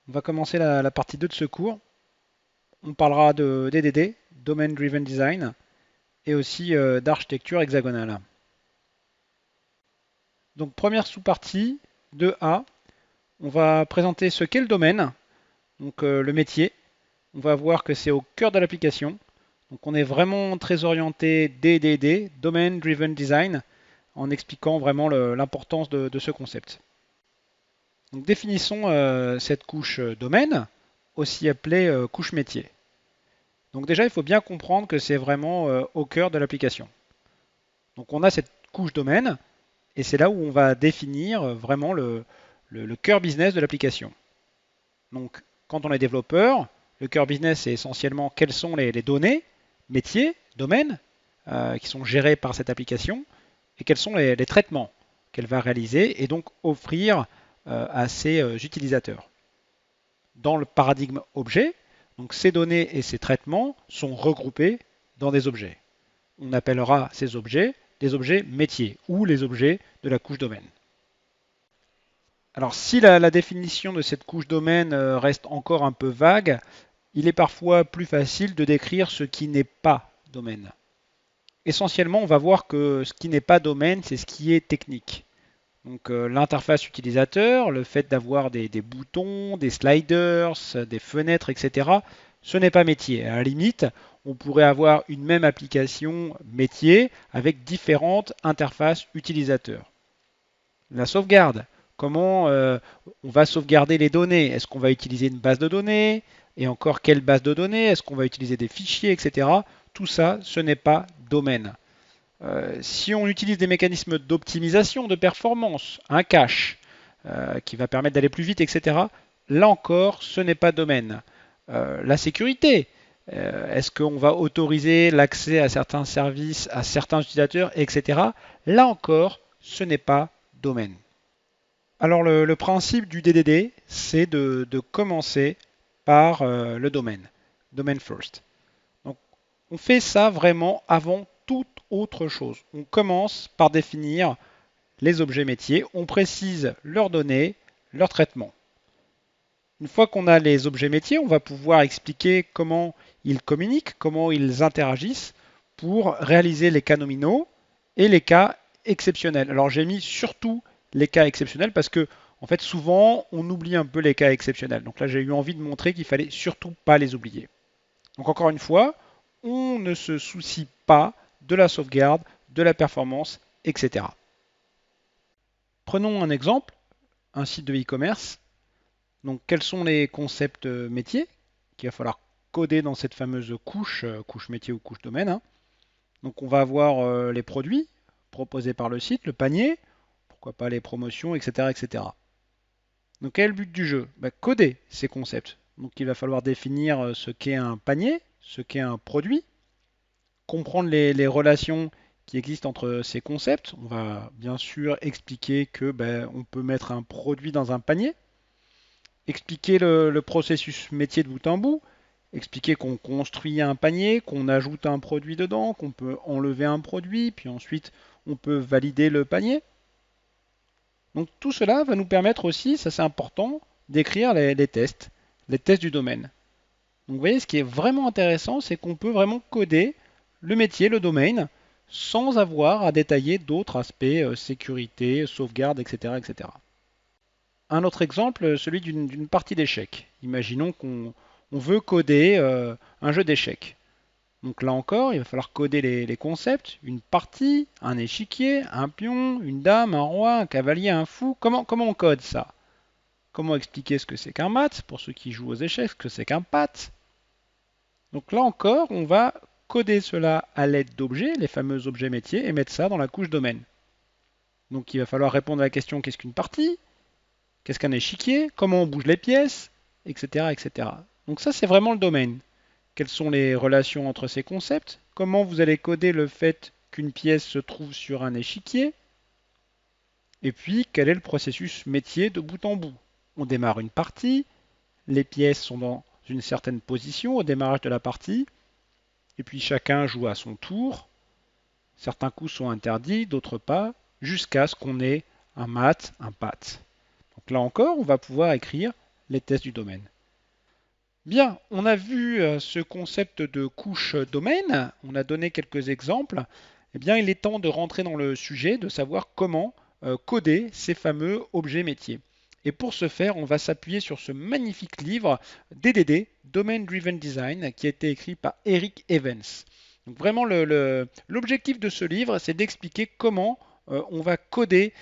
On va commencer la partie 2 de ce cours. On parlera de DDD, Domain Driven Design, et aussi d'architecture hexagonale. Donc première sous-partie, 2A, on va présenter ce qu'est le domaine, donc le métier. On va voir que c'est au cœur de l'application. Donc on est vraiment très orienté DDD, Domain Driven Design, en expliquant vraiment l'importance de ce concept. Donc définissons cette couche domaine, aussi appelée couche métier. Donc déjà, il faut bien comprendre que c'est vraiment au cœur de l'application. Donc on a cette couche domaine, et c'est là où on va définir vraiment le cœur business de l'application. Donc quand on est développeur, le cœur business, c'est essentiellement quelles sont les données, métiers, domaines, qui sont gérés par cette application, et quels sont les traitements qu'elle va réaliser, et donc offrir à ses utilisateurs. Dans le paradigme objet, donc ces données et ces traitements sont regroupés dans des objets. On appellera ces objets des objets métiers ou les objets de la couche domaine. Alors si la définition de cette couche domaine reste encore un peu vague, il est parfois plus facile de décrire ce qui n'est pas domaine. Essentiellement, on va voir que ce qui n'est pas domaine, c'est ce qui est technique. Donc l'interface utilisateur, le fait d'avoir des boutons, des sliders, des fenêtres, etc., ce n'est pas métier. À la limite, on pourrait avoir une même application métier avec différentes interfaces utilisateurs. La sauvegarde, comment on va sauvegarder les données? Est-ce qu'on va utiliser une base de données? Et encore, quelle base de données? Est-ce qu'on va utiliser des fichiers, etc. Tout ça, ce n'est pas domaine. Si on utilise des mécanismes d'optimisation de performance, un cache qui va permettre d'aller plus vite, etc., là encore, ce n'est pas domaine. La sécurité, est-ce qu'on va autoriser l'accès à certains services, à certains utilisateurs, etc. Là encore, ce n'est pas domaine. Alors le principe du DDD, c'est de commencer par le domaine, domain first. Donc on fait ça vraiment avant toute autre chose. On commence par définir les objets métiers, on précise leurs données, leur traitement. Une fois qu'on a les objets métiers, on va pouvoir expliquer comment ils communiquent, comment ils interagissent pour réaliser les cas nominaux et les cas exceptionnels. Alors j'ai mis surtout les cas exceptionnels parce que en fait souvent on oublie un peu les cas exceptionnels. Donc là j'ai eu envie de montrer qu'il fallait surtout pas les oublier. Donc encore une fois, on ne se soucie pas de la sauvegarde, de la performance, etc. Prenons un exemple, un site de e-commerce. Donc quels sont les concepts métiers qu'il va falloir coder dans cette fameuse couche, couche métier ou couche domaine, hein. Donc on va avoir les produits proposés par le site, le panier, pourquoi pas les promotions, etc. etc. Donc quel est le but du jeu? Coder ces concepts. Donc il va falloir définir ce qu'est un panier, ce qu'est un produit, comprendre les relations qui existent entre ces concepts. On va bien sûr expliquer que on peut mettre un produit dans un panier, expliquer le processus métier de bout en bout, expliquer qu'on construit un panier, qu'on ajoute un produit dedans, qu'on peut enlever un produit, puis ensuite on peut valider le panier. Donc tout cela va nous permettre aussi, ça c'est important, d'écrire les tests du domaine. Donc vous voyez, ce qui est vraiment intéressant, c'est qu'on peut vraiment coder le métier, le domaine, sans avoir à détailler d'autres aspects, sécurité, sauvegarde, etc., etc. Un autre exemple, celui d'une partie d'échecs. Imaginons qu'on veut coder un jeu d'échecs. Donc là encore, il va falloir coder les concepts, une partie, un échiquier, un pion, une dame, un roi, un cavalier, un fou. Comment on code ça? Comment expliquer ce que c'est qu'un mat pour ceux qui jouent aux échecs, ce que c'est qu'un pat? Donc là encore, on va coder cela à l'aide d'objets, les fameux objets métiers, et mettre ça dans la couche domaine. Donc il va falloir répondre à la question qu'est-ce qu'une partie? Qu'est-ce qu'un échiquier? Comment on bouge les pièces? Etc. etc. Donc ça, c'est vraiment le domaine. Quelles sont les relations entre ces concepts? Comment vous allez coder le fait qu'une pièce se trouve sur un échiquier? Et puis, quel est le processus métier de bout en bout? On démarre une partie, les pièces sont dans une certaine position au démarrage de la partie, et puis chacun joue à son tour. Certains coups sont interdits, d'autres pas, jusqu'à ce qu'on ait un mat, un pat. Donc là encore, on va pouvoir écrire les tests du domaine. Bien, on a vu ce concept de couche domaine, on a donné quelques exemples. Eh bien, il est temps de rentrer dans le sujet, de savoir comment coder ces fameux objets métiers. Et pour ce faire, on va s'appuyer sur ce magnifique livre DDD, Domain Driven Design, qui a été écrit par Eric Evans. Donc vraiment, l'objectif de ce livre, c'est d'expliquer comment on va coder,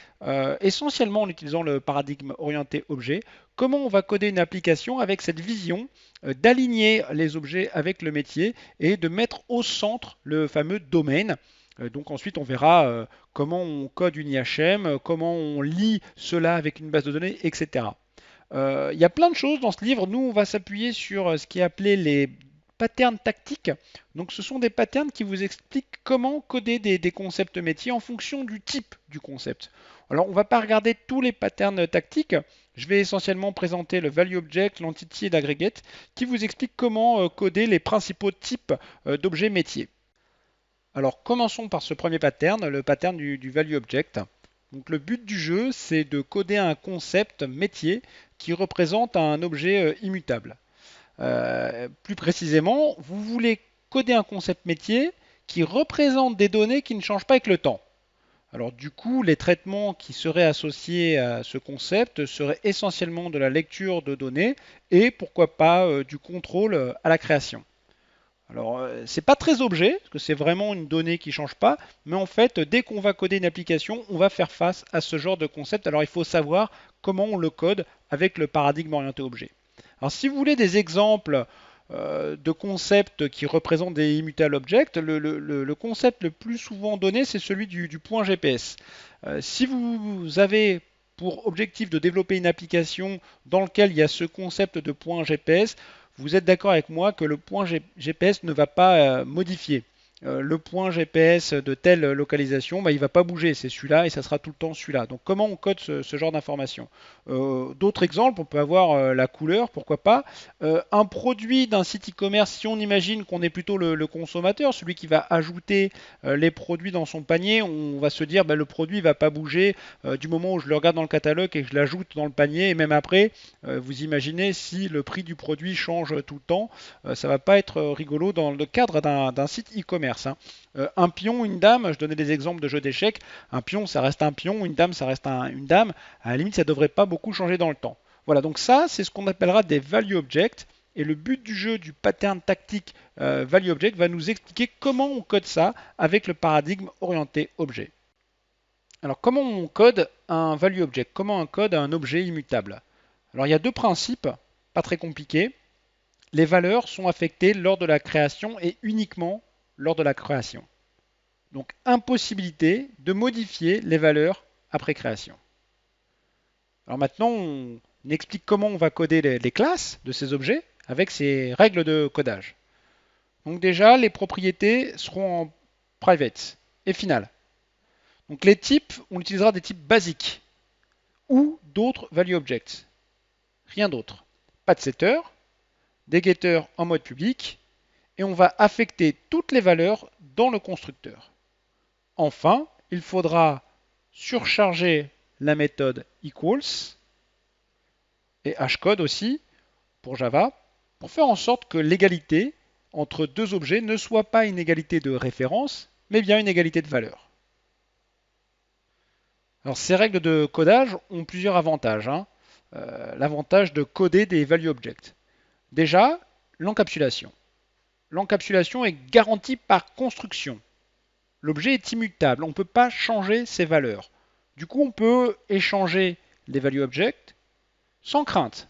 essentiellement en utilisant le paradigme orienté objet, comment on va coder une application avec cette vision d'aligner les objets avec le métier et de mettre au centre le fameux domaine. Donc ensuite, on verra comment on code une IHM, comment on lie cela avec une base de données, etc. Il y a plein de choses dans ce livre. Nous, on va s'appuyer sur ce qui est appelé les patterns tactiques. Donc ce sont des patterns qui vous expliquent comment coder des concepts métiers en fonction du type du concept. Alors on ne va pas regarder tous les patterns tactiques. Je vais essentiellement présenter le value object, l'entity et l'aggregate qui vous expliquent comment coder les principaux types d'objets métiers. Alors commençons par ce premier pattern, le pattern du value object. Donc le but du jeu, c'est de coder un concept métier qui représente un objet immutable. Plus précisément, vous voulez coder un concept métier qui représente des données qui ne changent pas avec le temps. Alors du coup, les traitements qui seraient associés à ce concept seraient essentiellement de la lecture de données et pourquoi pas du contrôle à la création. Alors, c'est pas très objet, parce que c'est vraiment une donnée qui ne change pas, mais en fait, dès qu'on va coder une application, on va faire face à ce genre de concept. Alors, il faut savoir comment on le code avec le paradigme orienté objet. Alors, si vous voulez des exemples de concepts qui représentent des immutable objects, le concept le plus souvent donné, c'est celui du point GPS. Si vous avez pour objectif de développer une application dans laquelle il y a ce concept de point GPS, vous êtes d'accord avec moi que le point GPS ne va pas modifier. Le point GPS de telle localisation, il ne va pas bouger, c'est celui-là et ça sera tout le temps celui-là. Donc comment on code ce genre d'informations? D'autres exemples, on peut avoir la couleur, pourquoi pas. Un produit d'un site e-commerce, si on imagine qu'on est plutôt le consommateur, celui qui va ajouter les produits dans son panier, on va se dire le produit ne va pas bouger du moment où je le regarde dans le catalogue et que je l'ajoute dans le panier, et même après, vous imaginez si le prix du produit change tout le temps, ça ne va pas être rigolo dans le cadre d'un site e-commerce. Un pion, une dame, je donnais des exemples de jeux d'échecs. Un pion, ça reste un pion, une dame, ça reste une dame. À la limite, ça ne devrait pas beaucoup changer dans le temps. Voilà, donc ça, c'est ce qu'on appellera des value objects. Et le but du jeu du pattern tactique value object va nous expliquer comment on code ça avec le paradigme orienté objet. Alors, comment on code un value object? Comment on code un objet immutable? Alors, il y a deux principes, pas très compliqués. Les valeurs sont affectées lors de la création et uniquement lors de la création. Donc, impossibilité de modifier les valeurs après création. Alors maintenant, on explique comment on va coder les classes de ces objets avec ces règles de codage. Donc déjà, les propriétés seront en private et final. Donc les types, on utilisera des types basiques ou d'autres value objects. Rien d'autre. Pas de setter, des getters en mode public, et on va affecter toutes les valeurs dans le constructeur. Enfin, il faudra surcharger la méthode equals et hashcode aussi pour Java pour faire en sorte que l'égalité entre deux objets ne soit pas une égalité de référence, mais bien une égalité de valeur. Alors ces règles de codage ont plusieurs avantages. L'avantage de coder des value objects. Déjà, l'encapsulation. L'encapsulation est garantie par construction. L'objet est immutable, on ne peut pas changer ses valeurs. Du coup, on peut échanger les value objects sans crainte.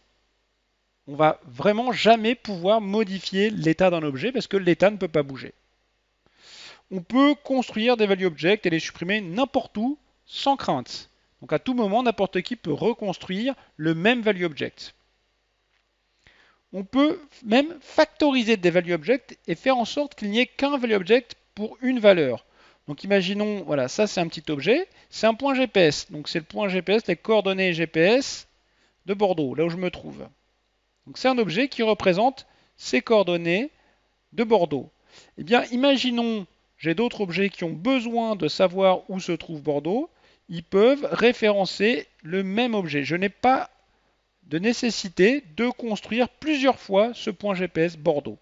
On va vraiment jamais pouvoir modifier l'état d'un objet parce que l'état ne peut pas bouger. On peut construire des value objects et les supprimer n'importe où sans crainte. Donc à tout moment, n'importe qui peut reconstruire le même value object. On peut même factoriser des value objects et faire en sorte qu'il n'y ait qu'un value object pour une valeur. Donc imaginons, voilà, ça c'est un petit objet, c'est un point GPS. Donc c'est le point GPS, les coordonnées GPS de Bordeaux, là où je me trouve. Donc c'est un objet qui représente ces coordonnées de Bordeaux. Eh bien, imaginons, j'ai d'autres objets qui ont besoin de savoir où se trouve Bordeaux. Ils peuvent référencer le même objet. Je n'ai pas de nécessiter de construire plusieurs fois ce point GPS Bordeaux.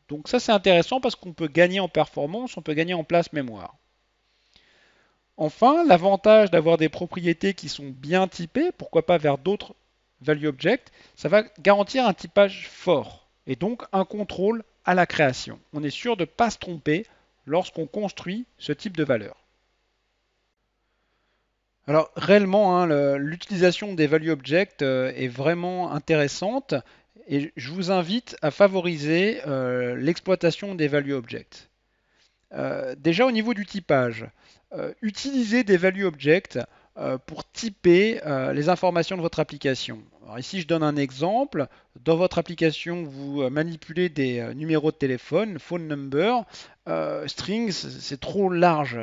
Donc ça c'est intéressant parce qu'on peut gagner en performance, on peut gagner en place mémoire. Enfin, l'avantage d'avoir des propriétés qui sont bien typées, pourquoi pas vers d'autres value objects, ça va garantir un typage fort et donc un contrôle à la création. On est sûr de ne pas se tromper lorsqu'on construit ce type de valeur. Alors réellement, hein, l'utilisation des value objects est vraiment intéressante et je vous invite à favoriser l'exploitation des value objects. Déjà au niveau du typage, utilisez des value objects pour typer les informations de votre application. Alors ici, je donne un exemple. Dans votre application, vous manipulez des numéros de téléphone, phone number. Strings, c'est trop large.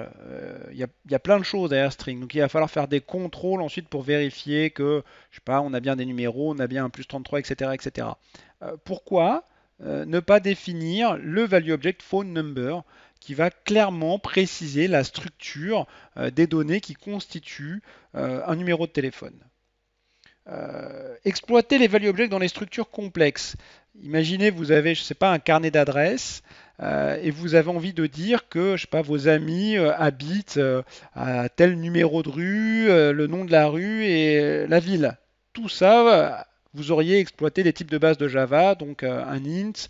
Il y a plein de choses derrière string. Donc il va falloir faire des contrôles ensuite pour vérifier que, je sais pas, on a bien des numéros, on a bien un plus 33, etc. etc. Pourquoi ne pas définir le value object phone number qui va clairement préciser la structure des données qui constituent un numéro de téléphone. Exploiter les value objects dans les structures complexes. Imaginez, vous avez, je sais pas, un carnet d'adresses et vous avez envie de dire que, je sais pas, vos amis habitent à tel numéro de rue, le nom de la rue et la ville. Tout ça, vous auriez exploité des types de bases de Java, donc un int,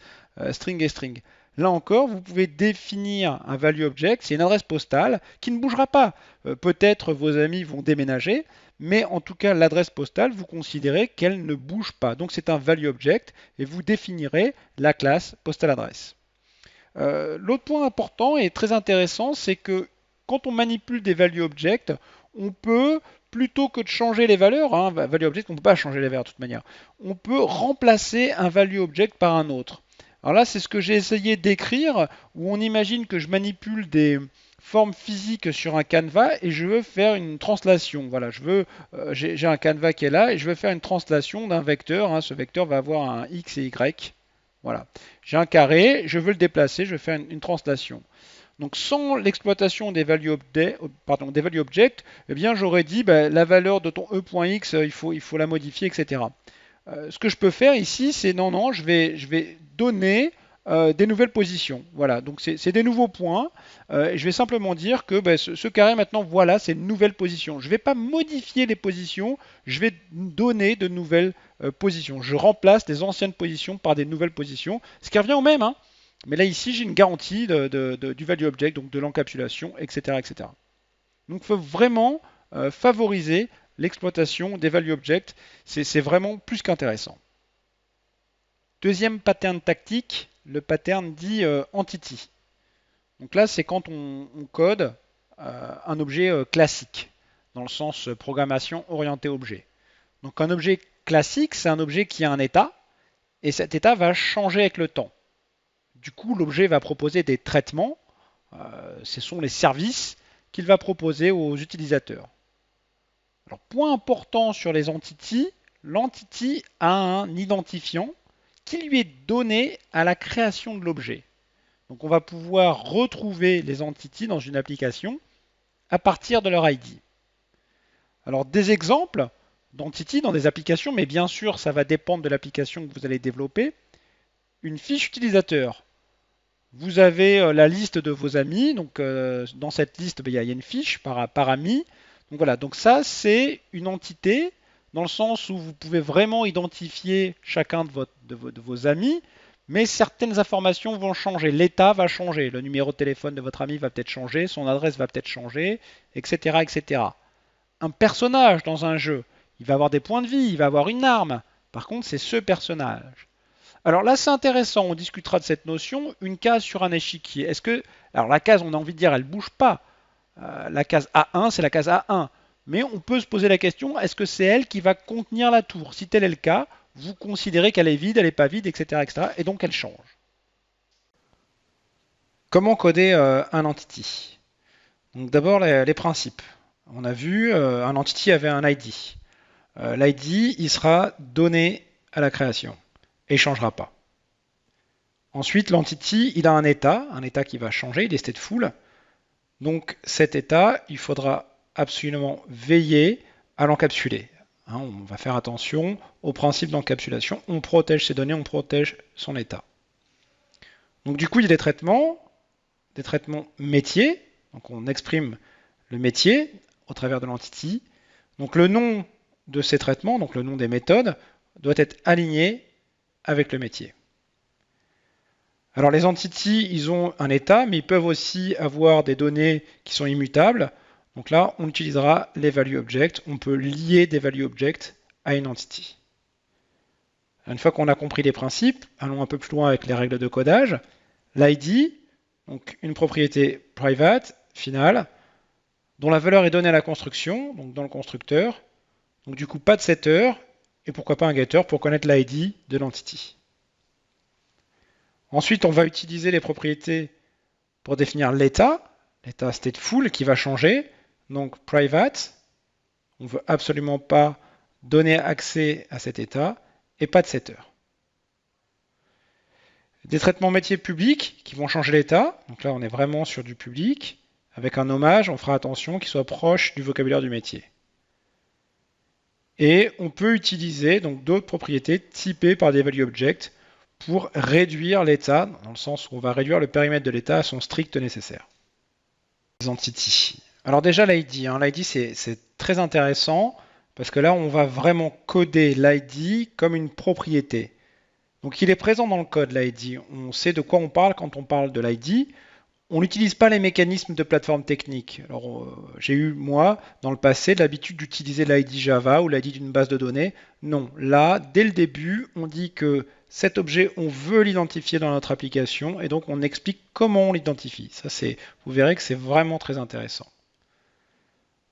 string et string. Là encore, vous pouvez définir un value object, c'est une adresse postale qui ne bougera pas. Peut-être vos amis vont déménager, mais en tout cas, l'adresse postale, vous considérez qu'elle ne bouge pas. Donc c'est un value object et vous définirez la classe postal address. L'autre point important et très intéressant, c'est que quand on manipule des value objects, on peut, plutôt que de changer les valeurs, hein, value object, on ne peut pas changer les valeurs de toute manière, on peut remplacer un value object par un autre. Alors là, c'est ce que j'ai essayé d'écrire, où on imagine que je manipule des formes physiques sur un canevas et je veux faire une translation. Voilà, j'ai un canevas qui est là et je veux faire une translation d'un vecteur. Hein. Ce vecteur va avoir un x et y. Voilà. J'ai un carré, je veux le déplacer, je veux faire une translation. Donc sans l'exploitation des value objects, eh bien j'aurais dit la valeur de ton e.x, il faut la modifier, etc. Ce que je peux faire ici, c'est non, je vais donner des nouvelles positions. Voilà, donc c'est des nouveaux points. Et je vais simplement dire que ce carré maintenant, voilà, c'est une nouvelle position. Je ne vais pas modifier les positions, je vais donner de nouvelles positions. Je remplace les anciennes positions par des nouvelles positions, ce qui revient au même. Hein. Mais là ici, j'ai une garantie du value object, donc de l'encapsulation, etc., etc. Donc il faut vraiment favoriser l'exploitation des value objects. C'est vraiment plus qu'intéressant. Deuxième pattern tactique, le pattern dit entity. Donc là, c'est quand on code un objet classique, dans le sens programmation orientée objet. Donc un objet classique, c'est un objet qui a un état, et cet état va changer avec le temps. Du coup, l'objet va proposer des traitements, ce sont les services qu'il va proposer aux utilisateurs. Alors, point important sur les entities, l'entity a un identifiant qui lui est donné à la création de l'objet. Donc on va pouvoir retrouver les entities dans une application à partir de leur ID. Alors des exemples d'entities dans des applications, mais bien sûr ça va dépendre de l'application que vous allez développer. Une fiche utilisateur. Vous avez la liste de vos amis, donc dans cette liste il y a une fiche par ami. Donc voilà, donc ça c'est une entité dans le sens où vous pouvez vraiment identifier chacun de vos amis, mais certaines informations vont changer, l'état va changer, le numéro de téléphone de votre ami va peut-être changer, son adresse va peut-être changer, etc., etc. Un personnage dans un jeu, il va avoir des points de vie, il va avoir une arme. Par contre, c'est ce personnage. Alors là, c'est intéressant, on discutera de cette notion, une case sur un échiquier. Est-ce que, alors la case, on a envie de dire, elle ne bouge pas. La case A1, c'est la case A1. Mais on peut se poser la question, est-ce que c'est elle qui va contenir la tour? Si tel est le cas, vous considérez qu'elle est vide, elle n'est pas vide, etc., etc. Et donc elle change. Comment coder un entity? Donc d'abord les principes. On a vu, un entity avait un ID. L'ID, il sera donné à la création et il ne changera pas. Ensuite, l'entity, il a un état qui va changer, il est stateful. Donc cet état, il faudra absolument veiller à l'encapsuler. Hein, on va faire attention au principe d'encapsulation. On protège ses données, on protège son état. Donc du coup, il y a des traitements métiers. Donc on exprime le métier au travers de l'entity. Donc le nom de ces traitements, donc le nom des méthodes, doit être aligné avec le métier. Alors les entities, ils ont un état, mais ils peuvent aussi avoir des données qui sont immutables. Donc là, on utilisera les value objects. On peut lier des value objects à une entity. Une fois qu'on a compris les principes, allons un peu plus loin avec les règles de codage. L'ID, donc une propriété private, finale, dont la valeur est donnée à la construction, donc dans le constructeur. Donc du coup, pas de setter, et pourquoi pas un getter pour connaître l'ID de l'entity. Ensuite, on va utiliser les propriétés pour définir l'état stateful qui va changer. Donc private, on ne veut absolument pas donner accès à cet état, et pas de setter. Des traitements métiers publics qui vont changer l'état. Donc là, on est vraiment sur du public. Avec un nommage, on fera attention qu'il soit proche du vocabulaire du métier. Et on peut utiliser donc d'autres propriétés typées par des value objects pour réduire l'état, dans le sens où on va réduire le périmètre de l'état à son strict nécessaire. Les entities. Alors déjà l'ID, l'ID c'est très intéressant parce que là on va vraiment coder l'ID comme une propriété. Donc il est présent dans le code l'ID, on sait de quoi on parle quand on parle de l'ID. On n'utilise pas les mécanismes de plateforme technique. Alors j'ai eu moi dans le passé l'habitude d'utiliser l'ID Java ou l'ID d'une base de données. Non, là dès le début on dit que cet objet on veut l'identifier dans notre application et donc on explique comment on l'identifie. Ça vous verrez que c'est vraiment très intéressant.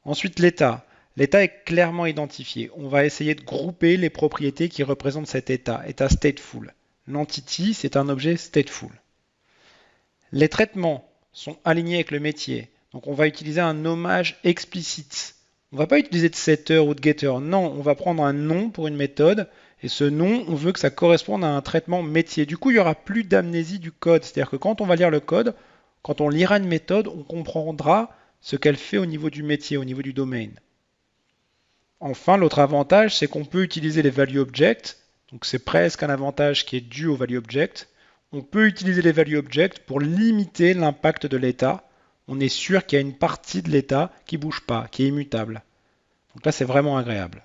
Ensuite l'état. L'état est clairement identifié. On va essayer de grouper les propriétés qui représentent cet état stateful. L'entity, c'est un objet stateful. Les traitements sont alignés avec le métier. Donc on va utiliser un nommage explicite. On ne va pas utiliser de setter ou de getter. Non, on va prendre un nom pour une méthode. Et ce nom, on veut que ça corresponde à un traitement métier. Du coup, il n'y aura plus d'amnésie du code. C'est-à-dire que quand on va lire le code, quand on lira une méthode, on comprendra ce qu'elle fait au niveau du métier, au niveau du domaine. Enfin, l'autre avantage, c'est qu'on peut utiliser les value objects. Donc c'est presque un avantage qui est dû aux value objects. On peut utiliser les value objects pour limiter l'impact de l'état. On est sûr qu'il y a une partie de l'état qui ne bouge pas, qui est immutable. Donc là, c'est vraiment agréable.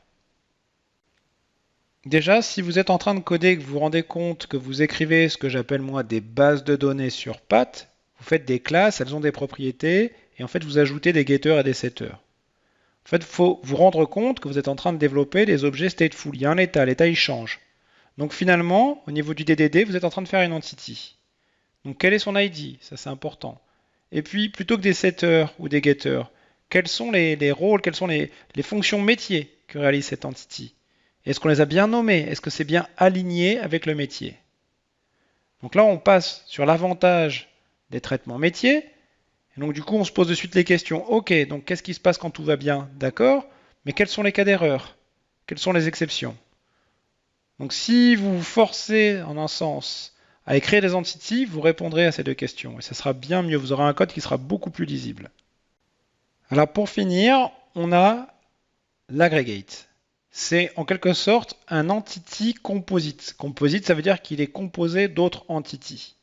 Déjà, si vous êtes en train de coder et que vous vous rendez compte que vous écrivez ce que j'appelle moi des bases de données sur pattes, vous faites des classes, elles ont des propriétés, et en fait vous ajoutez des getters et des setters. En fait, il faut vous rendre compte que vous êtes en train de développer des objets stateful. Il y a un état, l'état il change. Donc finalement, au niveau du DDD, vous êtes en train de faire une entity. Donc quel est son ID? Ça c'est important. Et puis, plutôt que des setters ou des getters, quels sont les rôles, quelles sont les fonctions métiers que réalise cette entity? Est-ce qu'on les a bien nommés? Est-ce que c'est bien aligné avec le métier? Donc là, on passe sur l'avantage des traitements métiers. Et donc du coup, on se pose de suite les questions. Ok, donc qu'est-ce qui se passe quand tout va bien? D'accord, mais quels sont les cas d'erreur? Quelles sont les exceptions? Donc si vous vous forcez en un sens à écrire des entities, vous répondrez à ces deux questions. Et ça sera bien mieux, vous aurez un code qui sera beaucoup plus lisible. Alors pour finir, on a l'aggregate. C'est en quelque sorte un entity composite. Composite, ça veut dire qu'il est composé d'autres entities.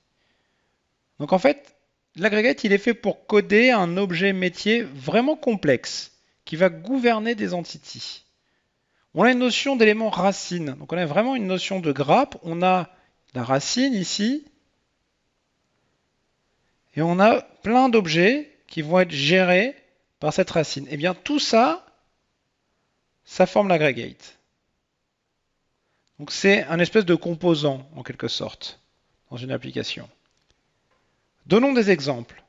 Donc en fait, l'aggregate, il est fait pour coder un objet métier vraiment complexe qui va gouverner des entities. On a une notion d'élément racine. Donc on a vraiment une notion de grappe. On a la racine ici. Et on a plein d'objets qui vont être gérés par cette racine. Et bien tout ça, ça forme l'aggregate. Donc c'est un espèce de composant, en quelque sorte, dans une application. Donnons des exemples.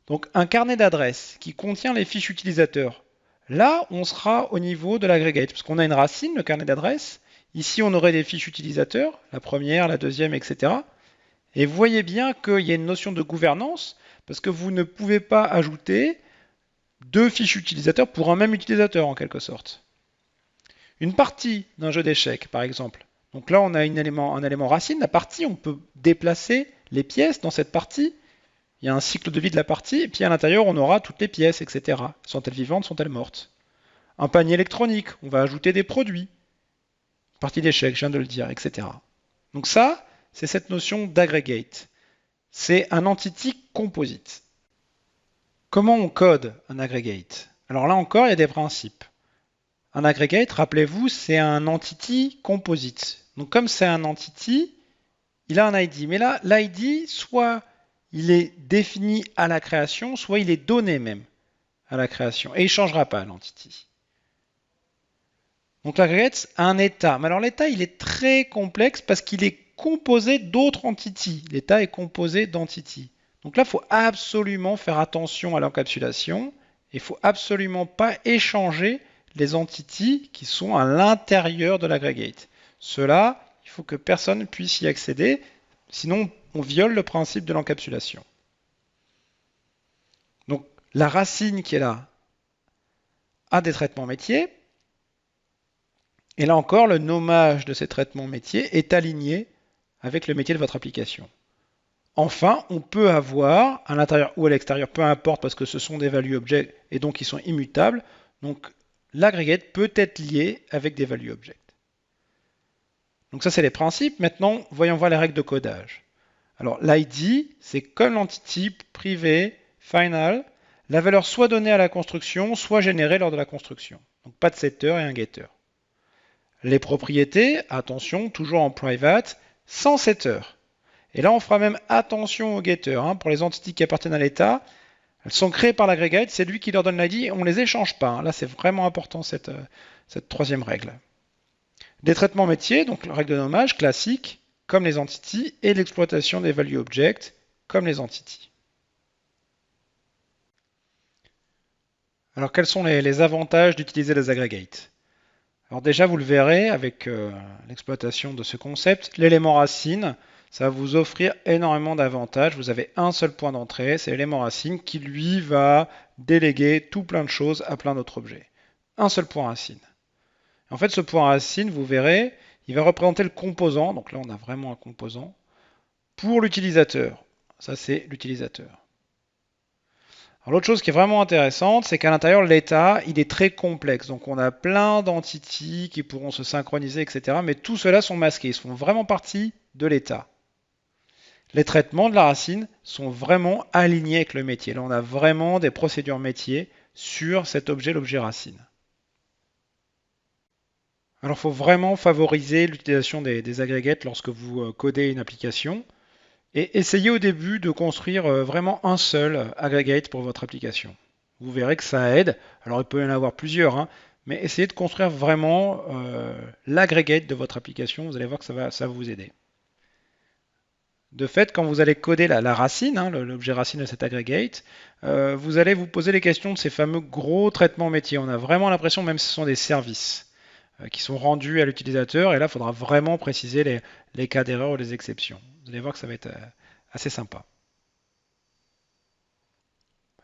Donc un carnet d'adresses qui contient les fiches utilisateurs. Là, on sera au niveau de l'aggregate, parce qu'on a une racine, le carnet d'adresses. Ici, on aurait des fiches utilisateurs, la première, la deuxième, etc. Et vous voyez bien qu'il y a une notion de gouvernance, parce que vous ne pouvez pas ajouter deux fiches utilisateurs pour un même utilisateur, en quelque sorte. Une partie d'un jeu d'échecs, par exemple. Donc là, on a un élément racine. La partie, on peut déplacer les pièces dans cette partie. Il y a un cycle de vie de la partie, et puis à l'intérieur, on aura toutes les pièces, etc. Sont-elles vivantes, sont-elles mortes? un panier électronique, on va ajouter des produits. Partie d'échec, je viens de le dire, etc. Donc ça, c'est cette notion d'aggregate. C'est un entity composite. Comment on code un aggregate? Alors là encore, il y a des principes. Un aggregate, rappelez-vous, c'est un entity composite. Donc comme c'est un entity, il a un ID. Mais là, l'ID, soit il est défini à la création, soit il est donné même à la création. Et il ne changera pas, l'entity. Donc l'aggregate a un état. Mais alors l'état, il est très complexe parce qu'il est composé d'autres entities. L'état est composé d'entities. Donc là, il faut absolument faire attention à l'encapsulation. Il ne faut absolument pas échanger les entities qui sont à l'intérieur de l'aggregate. Cela, il faut que personne puisse y accéder, sinon on viole le principe de l'encapsulation. Donc la racine qui est là a des traitements métiers. Et là encore, le nommage de ces traitements métiers est aligné avec le métier de votre application. Enfin, on peut avoir, à l'intérieur ou à l'extérieur, peu importe, parce que ce sont des value objects et donc ils sont immutables, donc l'aggregate peut être lié avec des value objects. Donc ça, c'est les principes. Maintenant, voyons voir les règles de codage. Alors, l'ID, c'est comme l'entity privé, final, la valeur soit donnée à la construction, soit générée lors de la construction. Donc pas de setter et un getter. Les propriétés, attention, toujours en private, sans setter. Et là, on fera même attention aux getters. Pour les entités qui appartiennent à l'état, elles sont créées par l'aggregate, c'est lui qui leur donne l'ID et on ne les échange pas. Là, c'est vraiment important cette troisième règle. Des traitements métiers, donc la règle de nommage classique, comme les entities, et l'exploitation des value objects, comme les entities. Alors, quels sont les avantages d'utiliser les aggregates? Alors déjà, vous le verrez avec l'exploitation de ce concept, l'élément racine, ça va vous offrir énormément d'avantages. Vous avez un seul point d'entrée, c'est l'élément racine qui, lui, va déléguer tout plein de choses à plein d'autres objets. Un seul point racine. En fait, ce point racine, vous verrez, il va représenter le composant, donc là on a vraiment un composant, pour l'utilisateur. Ça, c'est l'utilisateur. Alors l'autre chose qui est vraiment intéressante, c'est qu'à l'intérieur, l'état, il est très complexe. Donc on a plein d'entités qui pourront se synchroniser, etc. Mais tout cela sont masqués, ils font vraiment partie de l'état. Les traitements de la racine sont vraiment alignés avec le métier. Là, on a vraiment des procédures métiers sur cet objet, l'objet racine. Alors, il faut vraiment favoriser l'utilisation des agrégates lorsque vous codez une application. Et essayez au début de construire vraiment un seul aggregate pour votre application. Vous verrez que ça aide. Alors il peut y en avoir plusieurs, mais essayez de construire vraiment l'aggregate de votre application. Vous allez voir que ça va vous aider. De fait, quand vous allez coder la racine, l'objet racine de cet aggregate, vous allez vous poser les questions de ces fameux gros traitements métiers. On a vraiment l'impression, même si ce sont des services qui sont rendus à l'utilisateur, et là, il faudra vraiment préciser les cas d'erreur ou les exceptions. Vous allez voir que ça va être assez sympa.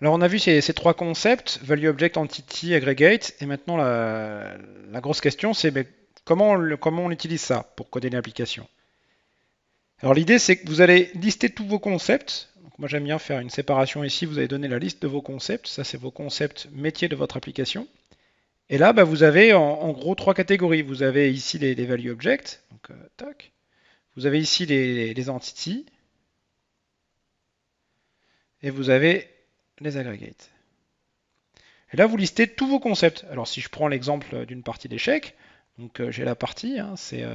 Alors on a vu ces trois concepts, Value Object, Entity, Aggregate, et maintenant la grosse question c'est comment on utilise ça pour coder une application. Alors l'idée c'est que vous allez lister tous vos concepts. Donc, moi j'aime bien faire une séparation ici, vous allez donner la liste de vos concepts, ça c'est vos concepts métiers de votre application. Et là vous avez en gros trois catégories. Vous avez ici les Value Objects, donc tac. Vous avez ici les entities. Et vous avez les aggregates. Et là, vous listez tous vos concepts. Alors, si je prends l'exemple d'une partie d'échecs, donc j'ai la partie, c'est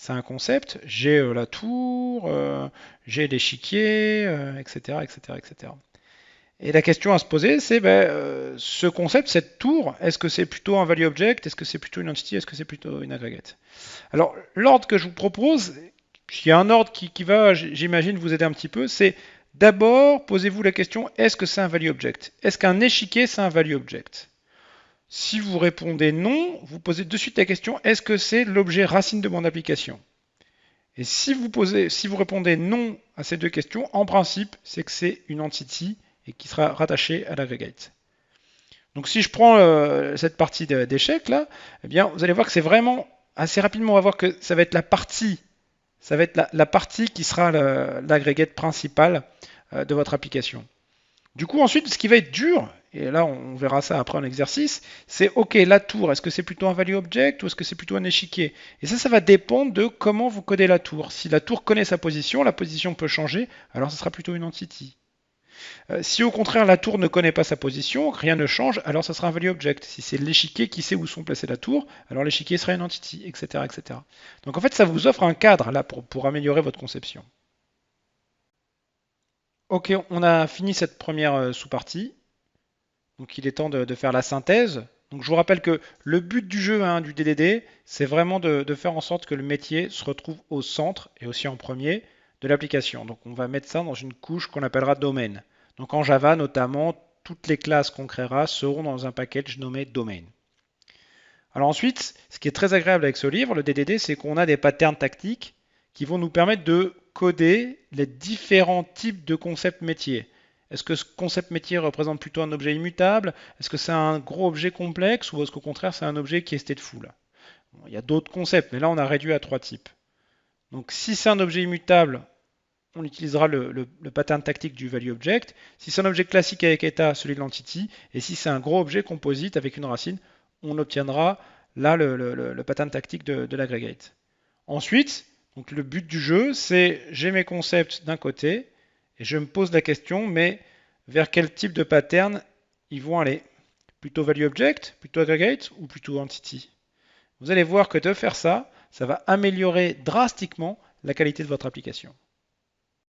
un concept, j'ai la tour, j'ai l'échiquier, etc., etc., etc. Et la question à se poser, c'est ce concept, cette tour, est-ce que c'est plutôt un value object, est-ce que c'est plutôt une entity, est-ce que c'est plutôt une aggregate? Alors, l'ordre que je vous propose, il y a un ordre qui va, j'imagine, vous aider un petit peu, c'est d'abord, posez-vous la question, est-ce que c'est un value object? Est-ce qu'un échiquier, c'est un value object? Si vous répondez non, vous posez de suite la question, est-ce que c'est l'objet racine de mon application? Et si vous répondez non à ces deux questions, en principe, c'est que c'est une entity et qui sera rattachée à l'aggregate. Donc si je prends cette partie d'échecs là, eh bien, vous allez voir que c'est vraiment, assez rapidement, on va voir que ça va être la partie la partie qui sera l'aggregate principal de votre application. Du coup, ensuite, ce qui va être dur, et là on verra ça après en exercice, c'est OK, la tour, est-ce que c'est plutôt un value object ou est-ce que c'est plutôt un échiquier? Et ça va dépendre de comment vous codez la tour. Si la tour connaît sa position, la position peut changer, alors ce sera plutôt une entity. Si au contraire la tour ne connaît pas sa position, rien ne change, alors ça sera un value object. Si c'est l'échiquier qui sait où sont placées la tour, alors l'échiquier sera une entity, etc., etc. Donc en fait, ça vous offre un cadre là pour améliorer votre conception. Ok, on a fini cette première sous-partie. Donc il est temps de faire la synthèse. Donc je vous rappelle que le but du jeu, hein, du DDD, c'est vraiment de faire en sorte que le métier se retrouve au centre et aussi en premier de l'application. Donc on va mettre ça dans une couche qu'on appellera domaine. Donc en Java notamment, toutes les classes qu'on créera seront dans un package nommé domain. Alors ensuite, ce qui est très agréable avec ce livre, le DDD, c'est qu'on a des patterns tactiques qui vont nous permettre de coder les différents types de concepts métiers. Est-ce que ce concept métier représente plutôt un objet immutable? Est-ce que c'est un gros objet complexe ou est-ce qu'au contraire c'est un objet qui est stateful? Bon, il y a d'autres concepts, mais là on a réduit à trois types. Donc si c'est un objet immutable, on utilisera le pattern tactique du value object. Si c'est un objet classique avec état, celui de l'entity. Et si c'est un gros objet composite avec une racine, on obtiendra là le pattern tactique de l'aggregate. Ensuite, donc le but du jeu, c'est j'ai mes concepts d'un côté et je me pose la question, mais vers quel type de pattern ils vont aller? Plutôt value object, plutôt aggregate ou plutôt entity? Vous allez voir que de faire ça, ça va améliorer drastiquement la qualité de votre application.